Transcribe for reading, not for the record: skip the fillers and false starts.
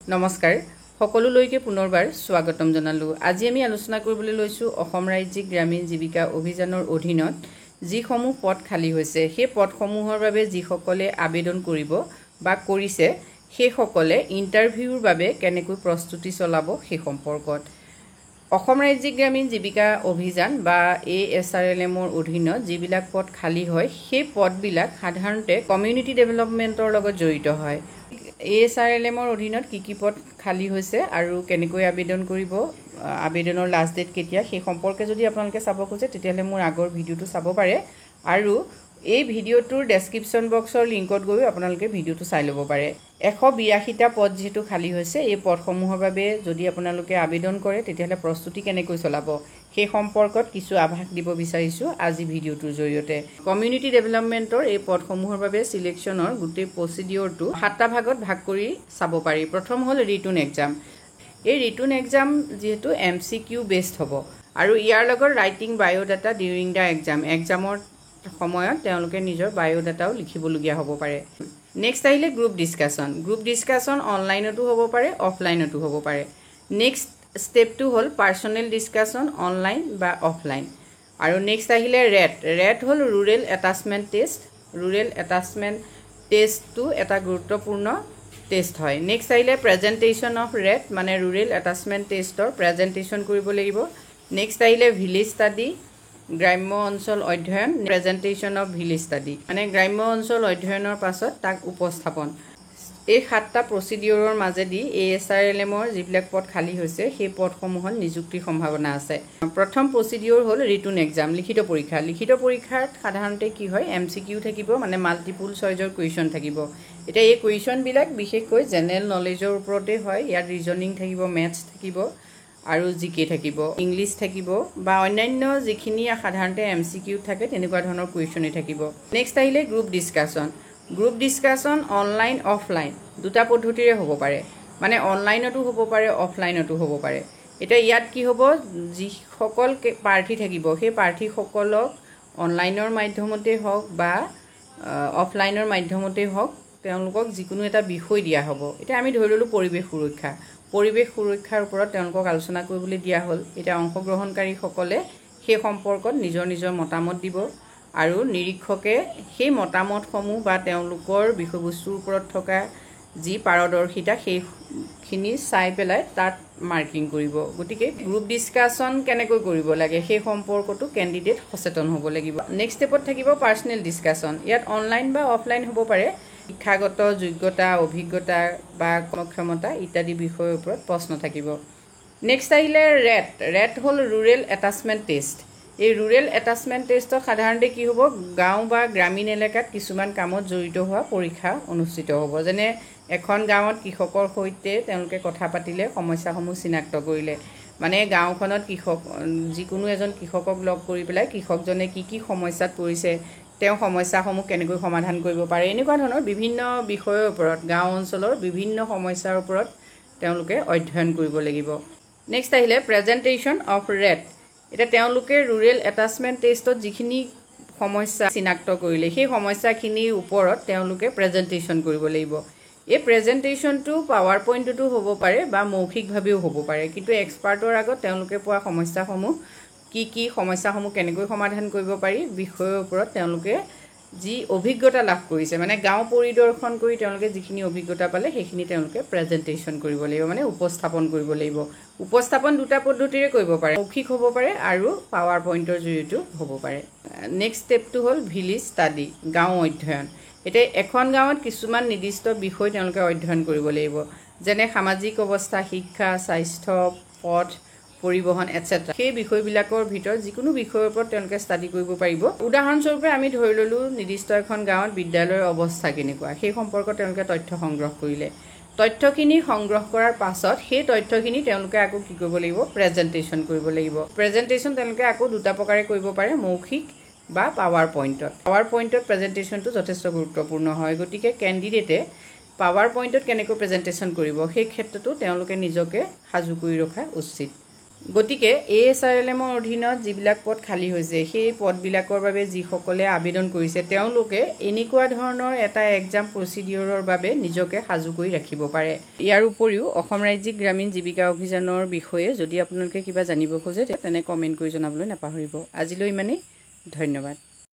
নমস্কাৰ সকলোলৈকে পুনৰবাৰ স্বাগতম জনালো। আজি আমি আলোচনা কৰিবলৈ লৈছো অসম ৰাজ্যিক গ্ৰামীণ জীৱিকা অভিযানৰ অধীনত যিসমূহ পদ খালী হৈছে সেই পদসমূহৰ বাবে যিসকলে আবেদন কৰিব বা কৰিছে সেইসকলে ইন্টাৰভিউৰ বাবে কেনেকৈ প্ৰস্তুতি চলাব সেই সম্পৰ্কত। অসম ৰাজ্যিক গ্ৰামীণ জীৱিকা অভিযান বা ASRLMৰ অধীনত যিবিলাক পদ খালী হয় সেই পদবিলাক সাধাৰণতে কমিউনিটি ডেভেলপমেণ্টৰ লগত জড়িত হয়। ASRLMৰ অধীনত কি পদ খালী হৈছে আৰু কেনেকৈ আবেদন কৰিব, আবেদনৰ লাষ্ট ডেট কেতিয়া সেই সম্পৰ্কে যদি আপোনালোকে চাব খোজে তেতিয়াহ'লে মোৰ আগৰ ভিডিঅ'টো চাব পাৰে আৰু এই ভিডিঅ'টোৰ ডেছক্ৰিপশ্যন বক্সৰ লিংকত গৈ আপোনালোকে ভিডিঅ'টো চাই ল'ব পাৰে। 182টা পদ যেহেতু খালী হৈছে এই পদসমূহৰ বাবে যদি আপোনালোকে আবেদন কৰে তেতিয়াহ'লে প্ৰস্তুতি কেনেকৈ চলাব সেই সম্পৰ্কত কিছু আভাস দিব বিচাৰিছোঁ আজি ভিডিঅ'টোৰ জৰিয়তে। কমিউনিটি ডেভেলপমেণ্টৰ এই পদসমূহৰ বাবে সিলেকশ্যনৰ গোটেই প্ৰচিডিঅ'ৰটো 7টা ভাগত ভাগ কৰি চাব পাৰি। প্ৰথম হ'ল ৰিটন এক্সাম। এই ৰিটন এক্সাম যেহেতু MCQ বেছড হ'ব আৰু ইয়াৰ লগত ৰাইটিং বায়োডাটা ডিউৰিং দ্য এক্সামৰ সময়ত তেওঁলোকে নিজৰ বায়োডাটাও লিখিবলগীয়া হ'ব পাৰে। নেক্সট আহিলে গ্ৰুপ ডিছকাশ্যন অনলাইনতো হ'ব পাৰে অফলাইনতো হ'ব পাৰে। নেক্সট ষ্টেপটো হ'ল পাৰ্চনেল ডিছকাশ্যন অনলাইন বা অফলাইন। আৰু নেক্সট আহিলে ৰেট হ'ল ৰুৰেল এটাচমেণ্ট টেষ্টটো এটা গুৰুত্বপূৰ্ণ টেষ্ট হয়। নেক্সট আহিলে প্ৰেজেণ্টেশ্যন অফ ৰেট মানে ৰুৰেল এটাচমেণ্ট টেষ্টৰ প্ৰেজেণ্টেশ্যন কৰিব লাগিব। নেক্সট আহিলে ভিলেজ ষ্টাডি গ্ৰাম্য অঞ্চল অধ্যয়ন প্ৰেজেণ্টেশ্যন অফ ভিলেজ ষ্টাডি মানে গ্ৰাম্য অঞ্চল অধ্যয়নৰ পাছত তাক উপস্থাপন। এই 7টা প্ৰচিডিঅ'ৰৰ মাজেদি ASRLMৰ যিবিলাক পদ খালী হৈছে সেই পদসমূহত নিযুক্তিৰ সম্ভাৱনা আছে। প্ৰথম প্ৰচিডিঅ'ৰ হ'ল ৰিটন এক্সাম লিখিত পৰীক্ষাত সাধাৰণতে কি হয় MCQ থাকিব মানে মাল্টিপুল চইজৰ কুৱেশ্যন থাকিব। এতিয়া এই কুৱেশ্যনবিলাক বিশেষকৈ জেনেৰেল নলেজৰ ওপৰতে হয়। ইয়াত ৰিজনিং থাকিব, মেথছ থাকিব আৰু GK থাকিব, ইংলিছ থাকিব বা অন্যান্য যিখিনি সাধাৰণতে MCQ থাকে তেনেকুৱা ধৰণৰ কুৱেশ্যনেই থাকিব। নেক্সট আহিলে গ্ৰুপ ডিছকাশ্যন অনলাইন অফলাইন দুটা পদ্ধতিৰে হ'ব পাৰে মানে অনলাইনতো হ'ব পাৰে অফলাইনতো হ'ব পাৰে। এতিয়া ইয়াত কি হ'ব যিসকল প্ৰাৰ্থী থাকিব সেই প্ৰাৰ্থীসকলক অনলাইনৰ মাধ্যমতে হওক বা অফলাইনৰ মাধ্যমতে হওক তেওঁলোকক যিকোনো এটা বিষয় দিয়া হ'ব। এতিয়া আমি ধৰি ল'লোঁ পৰিৱেশ সুৰক্ষাৰ ওপৰত তেওঁলোকক আলোচনা কৰিবলৈ দিয়া হ'ল। এতিয়া অংশগ্ৰহণকাৰীসকলে সেই সম্পৰ্কত নিজৰ মতামত দিব আৰু নিৰীক্ষকে সেই মতামতসমূহ বা তেওঁলোকৰ বিষয়বস্তুৰ ওপৰত থকা যি পাৰদৰ্শিতা সেইখিনি চাই পেলাই তাত মাৰ্কিং কৰিব। গতিকে গ্ৰুপ ডিছকাশ্যন কেনেকৈ কৰিব লাগে সেই সম্পৰ্কতো কেণ্ডিডেট সচেতন হ'ব লাগিব। নেক্সট ষ্টেপত থাকিব পাৰ্চনেল ডিছকাশ্যন। ইয়াত অনলাইন বা অফলাইন হ'ব পাৰে। শিক্ষাগত যোগ্যতা, অভিজ্ঞতা বা কৰ্মক্ষমতা ইত্যাদি বিষয়ৰ ওপৰত প্ৰশ্ন থাকিব। নেক্সট আহিলে ৰেট হ'ল ৰুৰেল এটাচমেণ্ট টেষ্ট। এই ৰুৰেল এটাচমেণ্ট টেষ্টত সাধাৰণতে কি হ'ব গাঁও বা গ্ৰামীণ এলেকাত কিছুমান কামত জড়িত হোৱা পৰীক্ষা অনুষ্ঠিত হ'ব। যেনে এখন গাঁৱত কৃষকৰ সৈতে তেওঁলোকে কথা পাতিলে সমস্যাসমূহ চিনাক্ত কৰিলে মানে গাঁওখনত যিকোনো এজন কৃষকক লগ কৰি পেলাই কৃষকজনে কি সমস্যাত পৰিছে তেওঁ সমস্যাসমূহ কেনেকৈ সমাধান কৰিব পাৰে এনেকুৱা ধৰণৰ বিভিন্ন বিষয়ৰ ওপৰত গাঁও অঞ্চলৰ বিভিন্ন সমস্যাৰ ওপৰত তেওঁলোকে অধ্যয়ন কৰিব লাগিব। নেক্সট আহিলে প্ৰেজেণ্টেশ্যন অফ ৰেট। এতিয়া তেওঁলোকে ৰুৰেল এটাচমেণ্ট টেষ্টত যিখিনি সমস্যা চিনাক্ত কৰিলে সেই সমস্যাখিনিৰ ওপৰত তেওঁলোকে প্ৰেজেণ্টেশ্যন কৰিব লাগিব। এই প্ৰেজেণ্টেশ্যনটো পাৱাৰ পইণ্টতো হ'ব পাৰে বা মৌখিকভাৱেও হ'ব পাৰে, কিন্তু এক্সপাৰ্টৰ আগত তেওঁলোকে পোৱা সমস্যাসমূহ কি সমস্যাসমূহ কেনেকৈ সমাধান কৰিব পাৰি বিষয়ৰ ওপৰত তেওঁলোকে যি অভিজ্ঞতা লাভ কৰিছে মানে গাঁও পৰিদৰ্শন কৰি তেওঁলোকে যিখিনি অভিজ্ঞতা পালে সেইখিনি তেওঁলোকে প্ৰেজেণ্টেশ্যন কৰিব লাগিব মানে উপস্থাপন কৰিব লাগিব। উপস্থাপন দুটা পদ্ধতিৰে কৰিব পাৰে, মৌখিক হ'ব পাৰে আৰু পাৱাৰ পইণ্টৰ জৰিয়তেও হ'ব পাৰে। নেক্সট ষ্টেপটো হ'ল ভিলেজ ষ্টাডি গাঁও অধ্যয়ন। এতিয়া এখন গাঁৱত কিছুমান নিৰ্দিষ্ট বিষয় তেওঁলোকে অধ্যয়ন কৰিব লাগিব যেনে সামাজিক অৱস্থা, শিক্ষা, স্বাস্থ্য, পথ পৰিবহণ এটচেট্ৰা। সেই বিষয়বিলাকৰ ভিতৰত যিকোনো বিষয়ৰ ওপৰত তেওঁলোকে ষ্টাডি কৰিব পাৰিব। উদাহৰণস্বৰূপে আমি ধৰি ল'লোঁ নিৰ্দিষ্ট এখন গাঁৱত বিদ্যালয়ৰ অৱস্থা কেনেকুৱা সেই সম্পৰ্কত তেওঁলোকে তথ্য সংগ্ৰহ কৰিলে। তথ্যখিনি সংগ্ৰহ কৰাৰ পাছত সেই তথ্যখিনি তেওঁলোকে আকৌ কি কৰিব লাগিব প্ৰেজেণ্টেশ্যন কৰিব লাগিব। প্ৰেজেণ্টেশ্যন তেওঁলোকে আকৌ দুটা প্ৰকাৰে কৰিব পাৰে, মৌখিক বা পাৱাৰ পইণ্টত প্ৰেজেণ্টেশ্যনটো যথেষ্ট গুৰুত্বপূৰ্ণ হয়। গতিকে কেণ্ডিডেটে পাৱাৰ পইণ্টত কেনেকৈ প্ৰেজেণ্টেশ্যন কৰিব সেই ক্ষেত্ৰতো তেওঁলোকে নিজকে সাজু কৰি ৰখা উচিত। গতিকে ASRLM ৰ অধীনত যিবিলাক পদ খালী হৈছে সেই পদবিলাকৰ বাবে যিসকলে আবেদন কৰিছে তেওঁলোকে এনেকুৱা ধৰণৰ এটা এক্সাম প্ৰচিডিউৰৰ বাবে নিজকে সাজু কৰি ৰাখিব পাৰে। ইয়াৰ উপৰিও অসম ৰাজ্যিক গ্ৰামীণ জীৱিকা অভিযানৰ বিষয়ে যদি আপোনালোকে কিবা জানিব খোজে তেনে কমেণ্ট কৰি জনাবলৈ নাপাহৰিব। আজিলৈ ইমানেই, ধন্যবাদ।